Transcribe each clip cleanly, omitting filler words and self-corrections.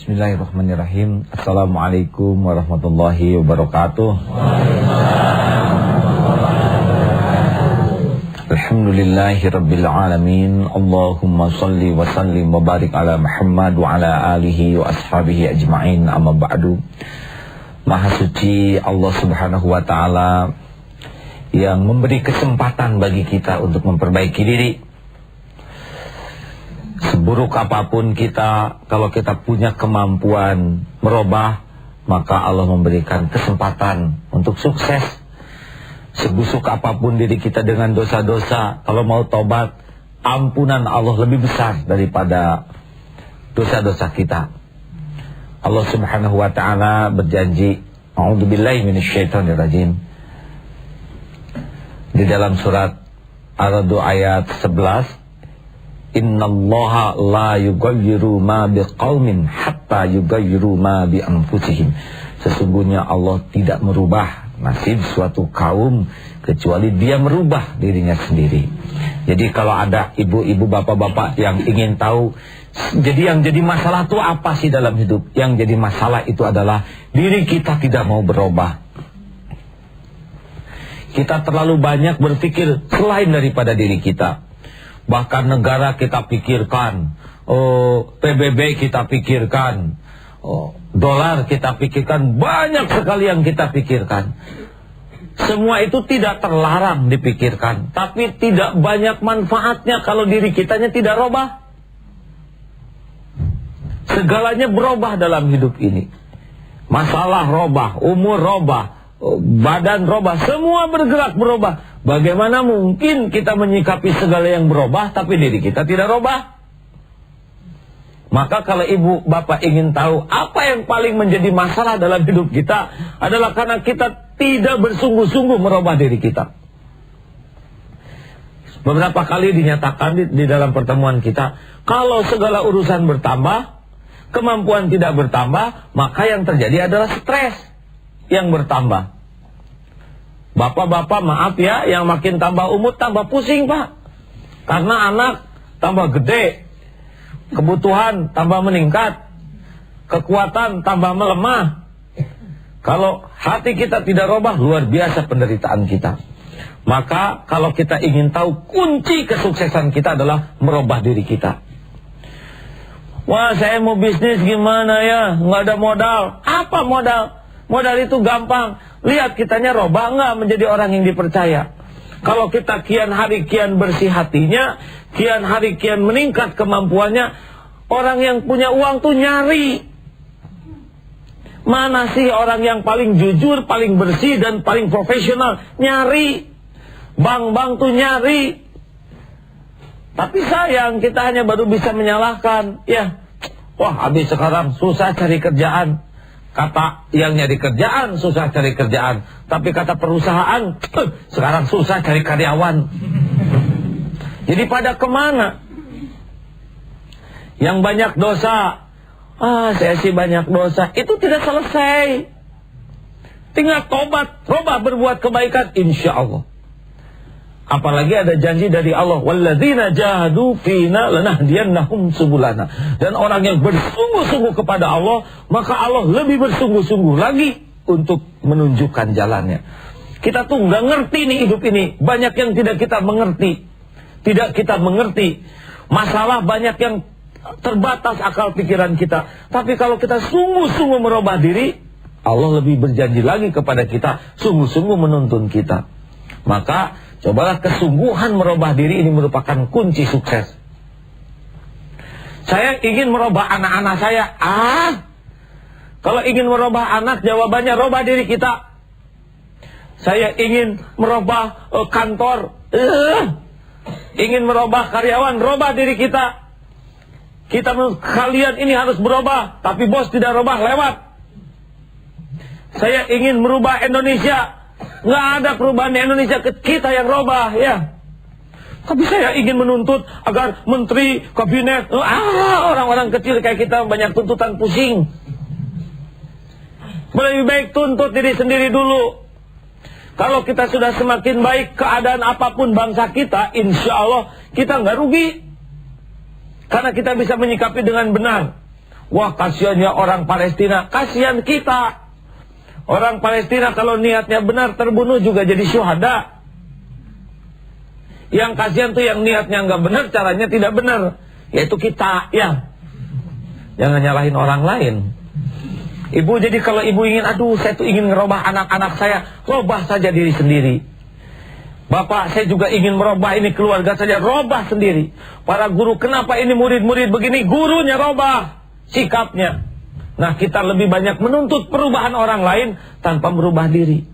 Bismillahirrahmanirrahim. Assalamualaikum warahmatullahi wabarakatuh. Alhamdulillahirabbil alamin. Allahumma shalli wa sallim wa barik ala Muhammad wa ala alihi wa ashabihi ajma'in. Amma ba'du. Maha suci Allah Subhanahu wa taala yang memberi kesempatan bagi kita untuk memperbaiki diri. Seburuk apapun kita, kalau kita punya kemampuan merubah, maka Allah memberikan kesempatan untuk sukses. Sebusuk apapun diri kita dengan dosa-dosa, kalau mau tobat, ampunan Allah lebih besar daripada dosa-dosa kita. Allah Subhanahu wa taala berjanji, a'udzubillahi minasyaitonirrajim, di dalam surat Ar-Ra'd ayat 11, Innallaha la yughayyiru ma biqaumin hatta yughayyiru ma bi anfusihim. Sesungguhnya Allah tidak merubah nasib suatu kaum kecuali dia merubah dirinya sendiri. Jadi kalau ada ibu-ibu, bapak-bapak yang ingin tahu, jadi yang jadi masalah itu apa sih dalam hidup? Yang jadi masalah itu adalah diri kita tidak mau berubah. Kita terlalu banyak berpikir selain daripada diri kita. Bahkan negara kita pikirkan, PBB kita pikirkan, dolar kita pikirkan, banyak sekali yang kita pikirkan. Semua itu tidak terlarang dipikirkan, tapi tidak banyak manfaatnya kalau diri kitanya tidak robah. Segalanya berubah dalam hidup ini. Masalah robah, umur robah, badan robah, semua bergerak berubah. Bagaimana mungkin kita menyikapi segala yang berubah tapi diri kita tidak robah? Maka kalau ibu bapak ingin tahu apa yang paling menjadi masalah dalam hidup kita, adalah karena kita tidak bersungguh-sungguh merubah diri kita. Beberapa kali dinyatakan di dalam pertemuan kita, kalau segala urusan bertambah, kemampuan tidak bertambah, maka yang terjadi adalah stres yang bertambah. Bapak-bapak maaf ya, yang makin tambah umur tambah pusing pak. Karena anak tambah gede, kebutuhan tambah meningkat, kekuatan tambah melemah. Kalau hati kita tidak robah, luar biasa penderitaan kita. Maka kalau kita ingin tahu kunci kesuksesan kita adalah merubah diri kita. Wah, saya mau bisnis gimana ya, nggak ada modal. Apa modal? Modal itu gampang. Lihat kitanya robah nggak menjadi orang yang dipercaya. Kalau kita kian hari kian bersih hatinya, kian hari kian meningkat kemampuannya, orang yang punya uang tuh nyari. Mana sih orang yang paling jujur, paling bersih dan paling profesional? Nyari. Bank-bank tuh nyari. Tapi sayang kita hanya baru bisa menyalahkan. Ya, wah habis sekarang susah cari kerjaan. Kata yang nyari kerjaan susah cari kerjaan, tapi kata perusahaan sekarang susah cari karyawan. Jadi pada kemana? Yang banyak dosa, saya sih banyak dosa, itu tidak selesai. Tinggal tobat, robah berbuat kebaikan, insya Allah. Apalagi ada janji dari Allah, walladzina jahadu fina lanahdiyannahum subulana. Dan orang yang bersungguh-sungguh kepada Allah, maka Allah lebih bersungguh-sungguh lagi untuk menunjukkan jalannya. Kita tuh nggak ngerti nih hidup ini, banyak yang tidak kita mengerti. Tidak kita mengerti. Masalah banyak yang terbatas akal pikiran kita. Tapi kalau kita sungguh-sungguh merubah diri, Allah lebih berjanji lagi kepada kita, sungguh-sungguh menuntun kita. Maka cobalah kesungguhan merubah diri, ini merupakan kunci sukses. Saya ingin merubah anak-anak saya. Kalau ingin merubah anak, jawabannya rubah diri kita. Saya ingin merubah kantor. Ingin merubah karyawan, rubah diri kita. Kalian ini harus berubah, tapi bos tidak rubah, lewat. Saya ingin merubah Indonesia. Nggak ada perubahan di Indonesia, kita yang robah ya. Tapi saya ingin menuntut agar menteri, kabinet, orang-orang kecil kayak kita banyak tuntutan, pusing. Lebih baik tuntut diri sendiri dulu. Kalau kita sudah semakin baik keadaan apapun bangsa kita, insya Allah kita nggak rugi. Karena kita bisa menyikapi dengan benar. wah kasihannya orang Palestina. Kasihan kita. Orang Palestina kalau niatnya benar terbunuh juga jadi syuhada. Yang kasihan tuh yang niatnya nggak benar, caranya tidak benar, yaitu kita, ya. Jangan nyalahin orang lain. Ibu, jadi kalau ibu ingin, aduh saya tuh ingin ngerubah anak-anak saya, robah saja diri sendiri. Bapak, saya juga ingin merubah ini keluarga saja, robah sendiri. Para guru, kenapa ini murid-murid begini? Gurunya robah sikapnya. Nah, kita lebih banyak menuntut perubahan orang lain tanpa merubah diri.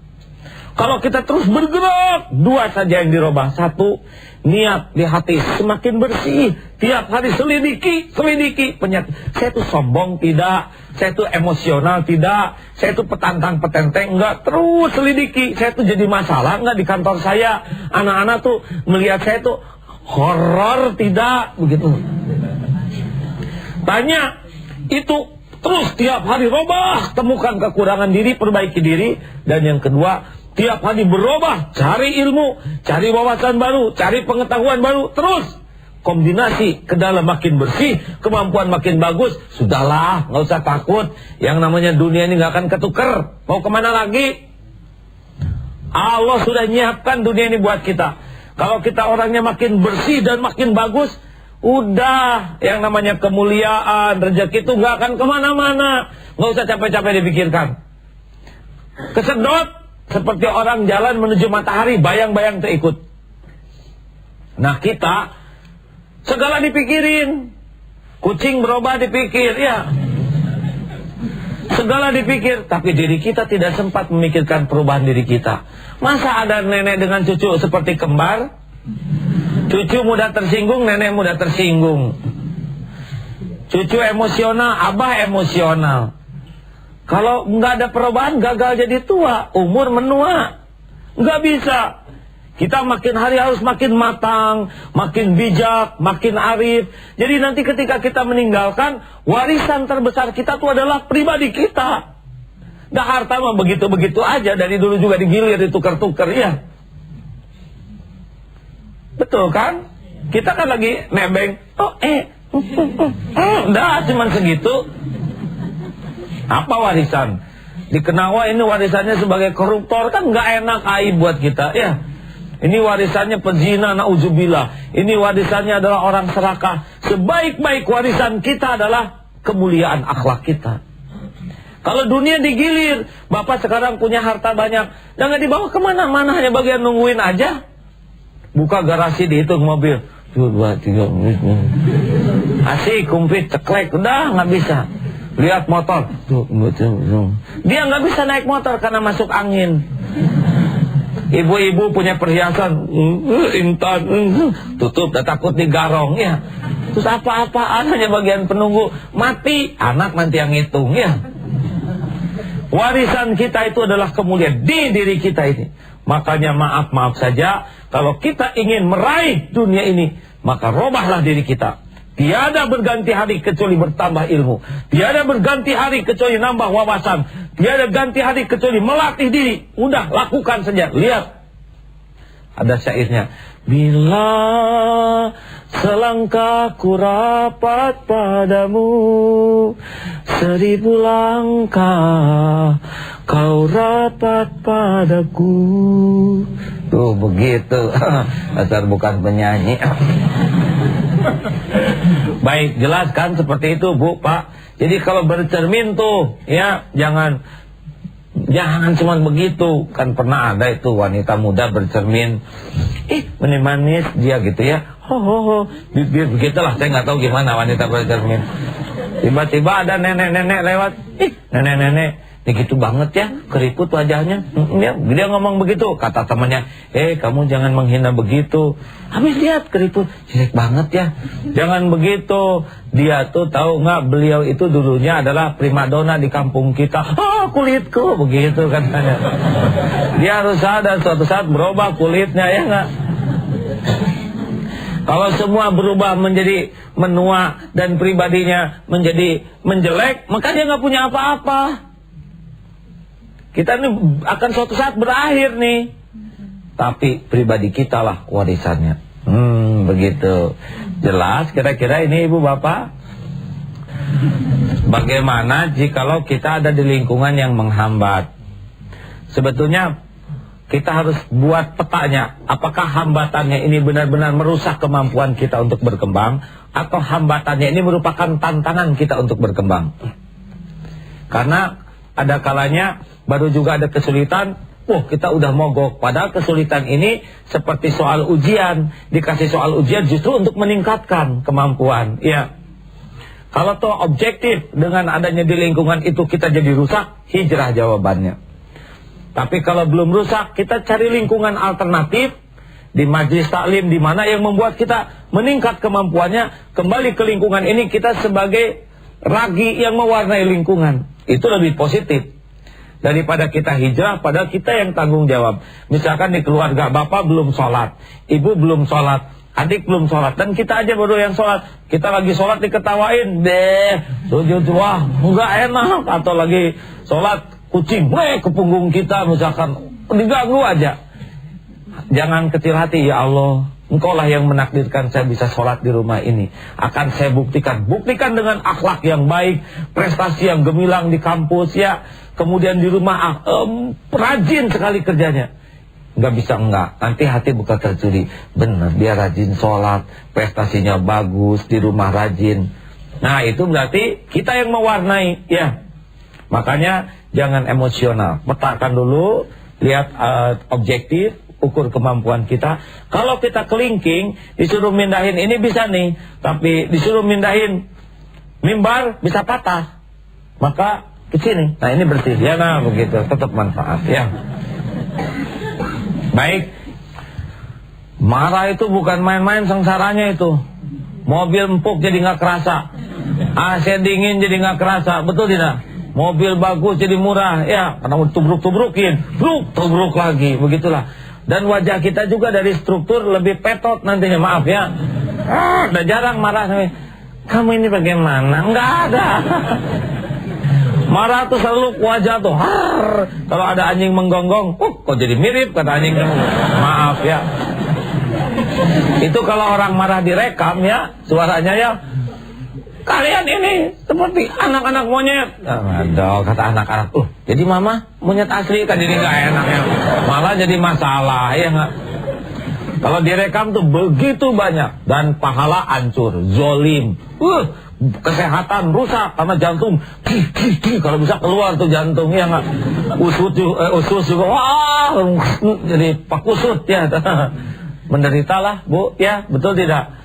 Kalau kita terus bergerak, dua saja yang dirubah. Satu, niat di hati semakin bersih. Tiap hari selidiki penyakit. Saya tuh sombong tidak, saya tuh emosional tidak, saya tuh petantang petenteng enggak, terus selidiki. Saya tuh jadi masalah enggak di kantor saya? Anak-anak tuh melihat saya tuh horor tidak, begitu. Tanya, itu terus tiap hari robah, temukan kekurangan diri, perbaiki diri. Dan yang kedua, tiap hari berubah, cari ilmu, cari wawasan baru, cari pengetahuan baru, terus kombinasi ke dalam makin bersih, kemampuan makin bagus. Sudahlah, nggak usah takut. Yang namanya dunia ini nggak akan ketuker. Mau kemana lagi? Allah sudah nyiapkan dunia ini buat kita. Kalau kita orangnya makin bersih dan makin bagus, udah, yang namanya kemuliaan, rezeki itu nggak akan kemana-mana. Nggak usah capek-capek dipikirkan. Kesedot seperti orang jalan menuju matahari, bayang-bayang terikut. Nah, kita segala dipikirin. Kucing berubah dipikir, ya. Segala dipikir, tapi diri kita tidak sempat memikirkan perubahan diri kita. Masa ada nenek dengan cucu seperti kembar? Cucu mudah tersinggung, nenek mudah tersinggung. Cucu emosional, abah emosional. Kalau nggak ada perubahan, gagal jadi tua, umur menua. Nggak bisa. Kita makin hari harus makin matang, makin bijak, makin arif. Jadi nanti ketika kita meninggalkan, warisan terbesar kita itu adalah pribadi kita. Nah, harta mah begitu-begitu aja, dari dulu juga digilir, ditukar-tukar, ya. Betul kan? Kita kan lagi nebeng, udah cuman segitu. Apa warisan? Dikenawa ini warisannya sebagai koruptor, kan nggak enak, aib buat kita, ya. Ini warisannya pezina, na'udzubillah. Ini warisannya adalah orang serakah. Sebaik-baik warisan kita adalah kemuliaan akhlak kita. Kalau dunia digilir, bapak sekarang punya harta banyak, jangan dibawa kemana-mana, hanya bagian nungguin aja. Buka garasi, dihitung mobil, 2, 3, asik, kumplit, ceklek, udah nggak bisa. Lihat motor, dia nggak bisa naik motor karena masuk angin. Ibu-ibu punya perhiasan, intan, tutup, dah takut digarong, ya. Terus apa-apaan, hanya bagian penunggu, mati, anak nanti yang ngitung, ya. Warisan kita itu adalah kemuliaan di diri kita ini. Makanya maaf saja, kalau kita ingin meraih dunia ini, maka robahlah diri kita. Tiada berganti hari kecuali bertambah ilmu. Tiada berganti hari kecuali nambah wawasan. Tiada ganti hari kecuali melatih diri. Udah, lakukan saja. Lihat, ada syairnya. Bila selangkah ku rapat padamu, 1000 langkah kau rapat padaku. Tuh begitu. Asal bukan penyanyi. Baik, jelaskan seperti itu, Bu, Pak. Jadi kalau bercermin tuh, ya, jangan cuma begitu. Kan pernah ada itu wanita muda bercermin, manis dia gitu, ya. Begitulah, saya nggak tahu gimana wanita bercermin. Tiba-tiba ada nenek-nenek lewat, nenek-nenek gitu banget ya, keriput wajahnya. Dia ngomong begitu, kata temannya, kamu jangan menghina begitu. Habis lihat keriput, jelek banget ya. Jangan begitu. Dia tuh tahu nggak, beliau itu dulunya adalah primadona di kampung kita. Kulitku, begitu katanya. Dia harus sadar suatu saat berubah kulitnya, ya nggak? Kalau semua berubah menjadi menua dan pribadinya menjadi menjelek, maka dia nggak punya apa-apa. Kita ini akan suatu saat berakhir nih. Tapi pribadi kita lah warisannya. Begitu. Jelas kira-kira ini, Ibu Bapak? Bagaimana jikalau kita ada di lingkungan yang menghambat? Sebetulnya kita harus buat petanya. Apakah hambatannya ini benar-benar merusak kemampuan kita untuk berkembang, atau hambatannya ini merupakan tantangan kita untuk berkembang? Karena ada kalanya baru juga ada kesulitan, kita udah mogok. Padahal kesulitan ini seperti soal ujian. Dikasih soal ujian justru untuk meningkatkan kemampuan. Ya. Kalau toh objektif dengan adanya di lingkungan itu kita jadi rusak, hijrah jawabannya. Tapi kalau belum rusak, kita cari lingkungan alternatif di majelis taklim, di mana yang membuat kita meningkat kemampuannya. Kembali ke lingkungan ini kita sebagai ragi yang mewarnai lingkungan. Itu lebih positif daripada kita hijrah padahal kita yang tanggung jawab. Misalkan di keluarga bapak belum sholat, ibu belum sholat, adik belum sholat, dan kita aja baru yang sholat. Kita lagi sholat diketawain, sujud, wah nggak enak. Atau lagi sholat kucing ke punggung kita, misalkan diganggu aja. Jangan kecil hati, ya Allah, Engkau lah yang menakdirkan saya bisa sholat di rumah ini. Akan saya buktikan dengan akhlak yang baik, prestasi yang gemilang di kampus ya. Kemudian di rumah rajin sekali kerjanya. Nggak bisa enggak, nanti hati bukan tercuri. Benar, dia rajin sholat, prestasinya bagus, di rumah rajin. Nah itu berarti kita yang mewarnai ya. Makanya jangan emosional, petakan dulu, lihat objektif, ukur kemampuan kita. Kalau kita kelingking, disuruh mindahin ini bisa nih, tapi disuruh mindahin mimbar bisa patah, maka ke sini. Nah ini bersih ya, nah begitu, tetap manfaat ya. Baik, marah itu bukan main-main sengsaranya itu. Mobil empuk jadi nggak kerasa, AC dingin jadi nggak kerasa, betul tidak? Mobil bagus jadi murah ya, karena tubruk-tubrukin, tubruk lagi, begitulah. Dan wajah kita juga dari struktur lebih petot nantinya, maaf ya. Udah jarang marah. Kamu ini bagaimana? Enggak ada. Marah tuh selalu wajah tuh. Kalau ada anjing menggonggong, kok jadi mirip kata anjing. Maaf ya. Itu kalau orang marah direkam ya, suaranya ya. Kalian ini seperti anak-anak monyet. Aduh, kata anak-anak. Jadi mama monyet asli kan, jadi nggak enak ya. Malah jadi masalah ya nggak. Kalau direkam tuh begitu banyak dan pahala hancur, zolim. Kesehatan rusak karena jantung. Kalau bisa keluar tuh jantung ya nggak. Usus juga. Wah, jadi pak usut ya. Menderitalah bu ya, betul tidak?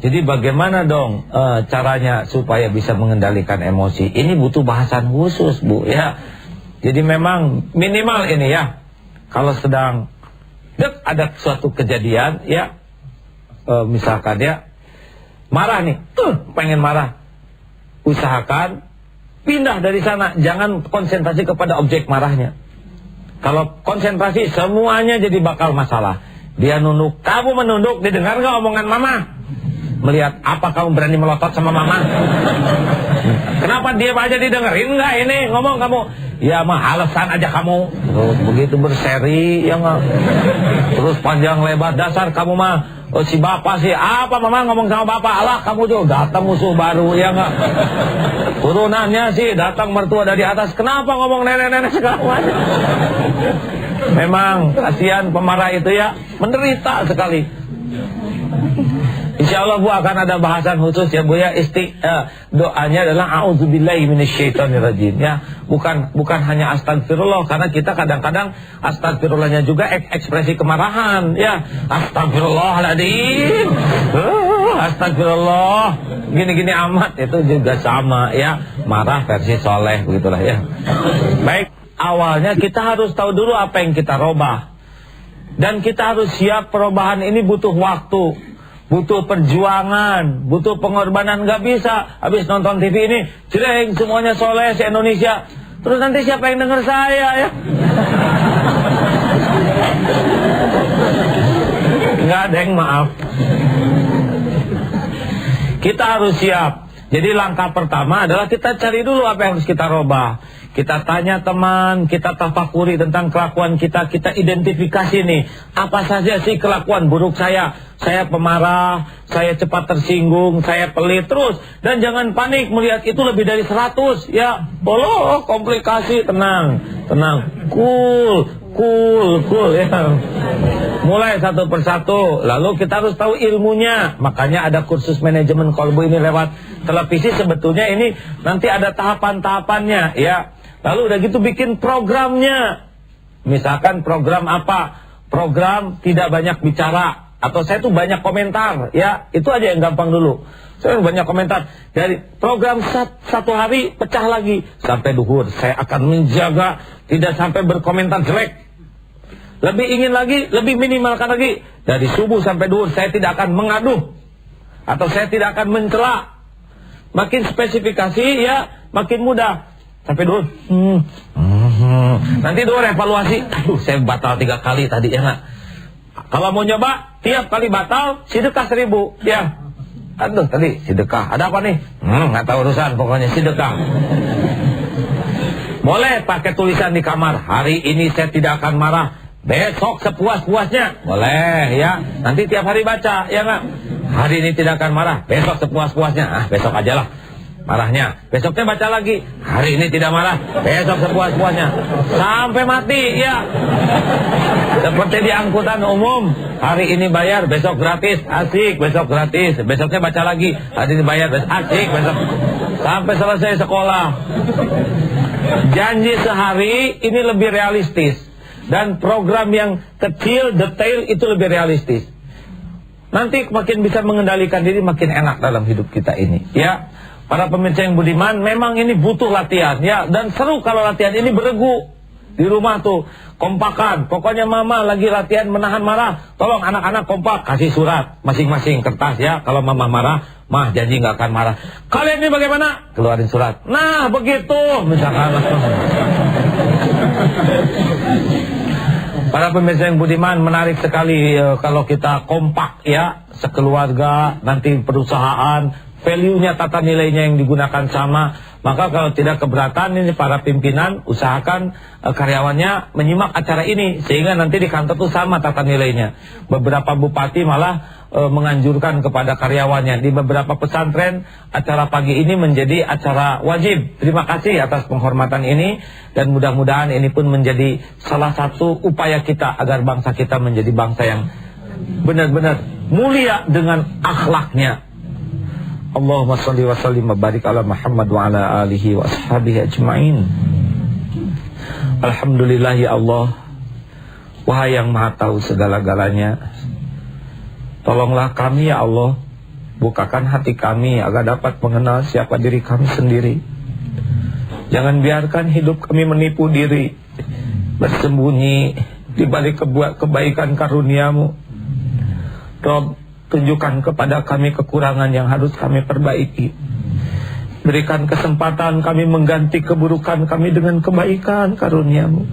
Jadi bagaimana dong caranya supaya bisa mengendalikan emosi? Ini butuh bahasan khusus bu ya. Jadi memang minimal ini ya. Kalau sedang ada suatu kejadian ya, misalkan ya marah nih, pengen marah, usahakan pindah dari sana. Jangan konsentrasi kepada objek marahnya. Kalau konsentrasi semuanya jadi bakal masalah. Dia nunduk, kamu menunduk, didengar nggak omongan mama? Melihat apa kamu berani melotot sama mama? Kenapa diam aja didengerin nggak ini ngomong kamu? Ya mah alasan aja kamu. Terus begitu berseri ya nggak. Terus panjang lebar, dasar kamu mah si bapak sih apa mama ngomong sama bapak? Alah kamu juga datang musuh baru ya nggak. Turunannya sih datang mertua dari atas. Kenapa ngomong nenek-nenek segala macam? Memang kasihan pemarah itu ya, menderita sekali. Insya Allah bu akan ada bahasan khusus ya bu ya. Doanya adalah a'udzubillahi minasyaitonirrajim ya. Bukan hanya astagfirullah, karena kita kadang-kadang astagfirullahnya juga ekspresi kemarahan ya. Astagfirullahaladzim, astagfirullah, gini-gini amat, itu juga sama ya. Marah versi soleh begitulah ya. Baik, awalnya kita harus tahu dulu apa yang kita robah. Dan kita harus siap, perubahan ini butuh waktu, butuh perjuangan, butuh pengorbanan. Gak bisa habis nonton TV ini jelek semuanya soleh se-Indonesia, terus nanti siapa yang dengar saya ya? Nggak ada yang maaf. Kita harus siap. Jadi langkah pertama adalah kita cari dulu apa yang harus kita robah. Kita tanya teman, kita tafakuri tentang kelakuan kita, kita identifikasi nih, apa saja sih kelakuan buruk saya. Saya pemarah, saya cepat tersinggung, saya pelit terus. Dan jangan panik melihat itu lebih dari 100. Ya, komplikasi, tenang, cool ya. Mulai satu persatu. Lalu kita harus tahu ilmunya. Makanya ada kursus manajemen kolbu ini lewat televisi. Sebetulnya ini nanti ada tahapan-tahapannya ya. Lalu udah gitu bikin programnya. Misalkan program apa? Program tidak banyak bicara, atau saya tuh banyak komentar ya. Itu aja yang gampang dulu. Saya banyak komentar. Dari program satu hari pecah lagi. Sampai duhur saya akan menjaga tidak sampai berkomentar jelek. Lebih ingin lagi, lebih minimalkan lagi. Dari subuh sampai duhur saya tidak akan mengaduh, atau saya tidak akan mencela. Makin spesifikasi ya makin mudah. Sampai duhur nanti duhur evaluasi. Aduh, saya batal 3 kali tadi ya nggak. Kalau mau nyoba tiap kali batal sedekah 1000 ya. Aduh tadi sedekah, ada apa nih? Nggak tahu urusan, pokoknya sedekah. Boleh pakai tulisan di kamar, hari ini saya tidak akan marah, besok sepuas-puasnya. Boleh ya, nanti tiap hari baca ya nggak. Hari ini tidak akan marah, besok sepuas-puasnya. Besok aja lah marahnya. Besoknya baca lagi, hari ini tidak marah, besok sepuas-puasnya. Sampai mati ya. Seperti di angkutan umum, hari ini bayar, besok gratis, asik, besok gratis. Besoknya baca lagi, hari ini bayar, asik, besok. Sampai selesai sekolah. Janji sehari ini lebih realistis. Dan program yang kecil, detail itu lebih realistis. Nanti makin bisa mengendalikan diri, makin enak dalam hidup kita ini ya. Para pemirsa yang budiman, memang ini butuh latihan ya. Dan seru kalau latihan ini beregu. Di rumah tuh kompakan. Pokoknya mama lagi latihan menahan marah, tolong anak-anak kompak, kasih surat masing-masing kertas ya. Kalau mama marah, mah janji gak akan marah. Kalian ini bagaimana? Keluarin surat. Nah begitu misalkan. Para pemirsa yang budiman, menarik sekali kalau kita kompak ya. Sekeluarga, nanti perusahaan, value-nya, tata nilainya yang digunakan sama. Maka kalau tidak keberatan ini para pimpinan, usahakan karyawannya menyimak acara ini, sehingga nanti di kantor itu sama tata nilainya. Beberapa bupati malah menganjurkan kepada karyawannya. Di beberapa pesantren acara pagi ini menjadi acara wajib. Terima kasih atas penghormatan ini. Dan mudah-mudahan ini pun menjadi salah satu upaya kita agar bangsa kita menjadi bangsa yang benar-benar mulia dengan akhlaknya. Allahumma sholli wa sallim wa barik ala Muhammad wa ala alihi wa ashabihi ajma'in. Alhamdulillah ya Allah, wahai yang maha tahu segala-galanya, tolonglah kami ya Allah, bukakan hati kami agar dapat mengenal siapa diri kami sendiri. Jangan biarkan hidup kami menipu diri, bersembunyi di balik kebaikan karuniamu. Rabb, tunjukkan kepada kami kekurangan yang harus kami perbaiki. Berikan kesempatan kami mengganti keburukan kami dengan kebaikan karuniamu.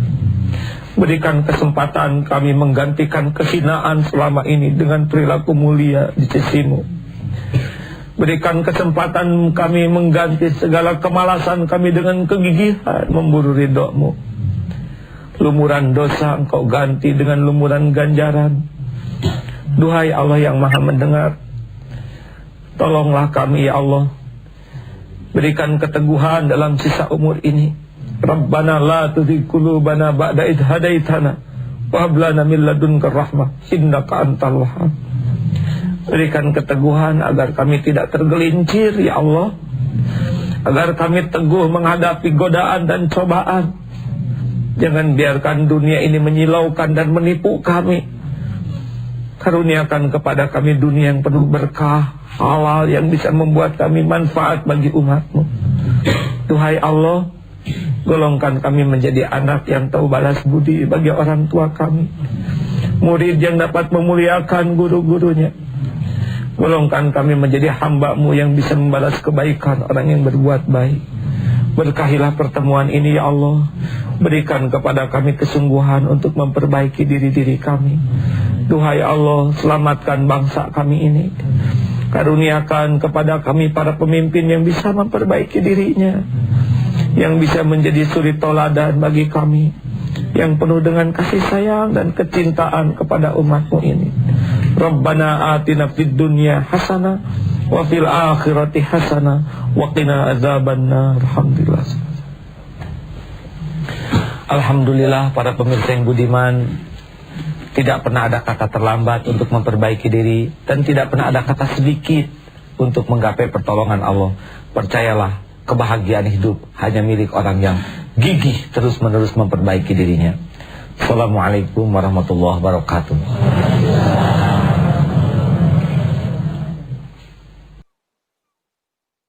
Berikan kesempatan kami menggantikan kehinaan selama ini dengan perilaku mulia di sisimu. Berikan kesempatan kami mengganti segala kemalasan kami dengan kegigihan memburu ridhomu. Lumuran dosa engkau ganti dengan lumuran ganjaran. Duhai Allah yang maha mendengar, tolonglah kami ya Allah. Berikan keteguhan dalam sisa umur ini. Rabbana la tuzigh qulubana ba'da idh hadaitana wa hab lana min ladunka rahmah innaka antal wahhab. Berikan keteguhan agar kami tidak tergelincir ya Allah. Agar kami teguh menghadapi godaan dan cobaan. Jangan biarkan dunia ini menyilaukan dan menipu kami. Karuniakan kepada kami dunia yang penuh berkah, halal yang bisa membuat kami manfaat bagi umatmu. Duhai Allah, golongkan kami menjadi anak yang tahu balas budi bagi orang tua kami, murid yang dapat memuliakan guru-gurunya. Golongkan kami menjadi hamba-Mu yang bisa membalas kebaikan orang yang berbuat baik. Berkahilah pertemuan ini ya Allah. Berikan kepada kami kesungguhan untuk memperbaiki diri-diri kami. Duhai Allah, selamatkan bangsa kami ini. Karuniakan kepada kami para pemimpin yang bisa memperbaiki dirinya, yang bisa menjadi suri toladan bagi kami, yang penuh dengan kasih sayang dan kecintaan kepada umatmu ini. Rabbana atina fid dunya hasanah wa fil akhirati hasanah wa qina azabannar. Alhamdulillah para pemirsa yang budiman, tidak pernah ada kata terlambat untuk memperbaiki diri, dan tidak pernah ada kata sedikit untuk menggapai pertolongan Allah. Percayalah, kebahagiaan hidup hanya milik orang yang gigih terus-menerus memperbaiki dirinya. Assalamualaikum warahmatullahi wabarakatuh.